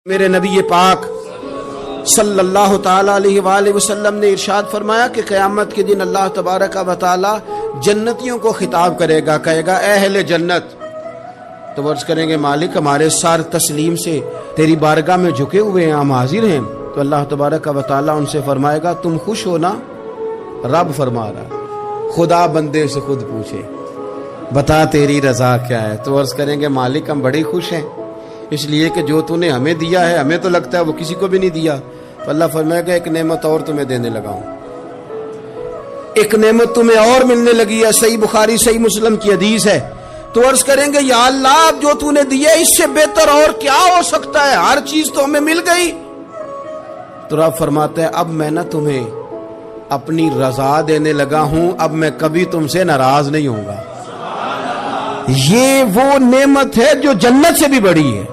मेरे नबी पाक सल्लल्लाहु ताला अलैहि वसल्लम ने इरशाद फरमाया कि क़यामत के दिन अल्लाह तबारक व तआला जन्नतियों को खिताब करेगा, कहेगा ए अहले जन्नत। तो वर्ज करेंगे मालिक हमारे सार तस्लीम से तेरी बारगाह में झुके हुए हैं, हम हाजिर हैं। तो अल्लाह तबारक व तआला उनसे फरमाएगा तुम खुश हो ना? रब फरमा रहा, खुदा बंदे से खुद पूछे बता तेरी रजा क्या है। तो अर्ज करेंगे मालिक हम बड़े खुश हैं, इसलिए कि जो तूने हमें दिया है हमें तो लगता है वो किसी को भी नहीं दिया। तो अल्लाह फरमाएगा एक नेमत और तुम्हें देने लगा हूं, एक नेमत तुम्हें और मिलने लगी है। सही बुखारी सही मुस्लिम की हदीस है। तो अर्ज करेंगे या अल्लाह जो तूने दिया इससे बेहतर और क्या हो सकता है, हर चीज तो हमें मिल गई। तो रब फरमाता है अब मैं ना तुम्हें अपनी रजा देने लगा हूं, अब मैं कभी तुमसे नाराज नहीं होऊंगा। ये वो नेमत है जो जन्नत से भी बड़ी है।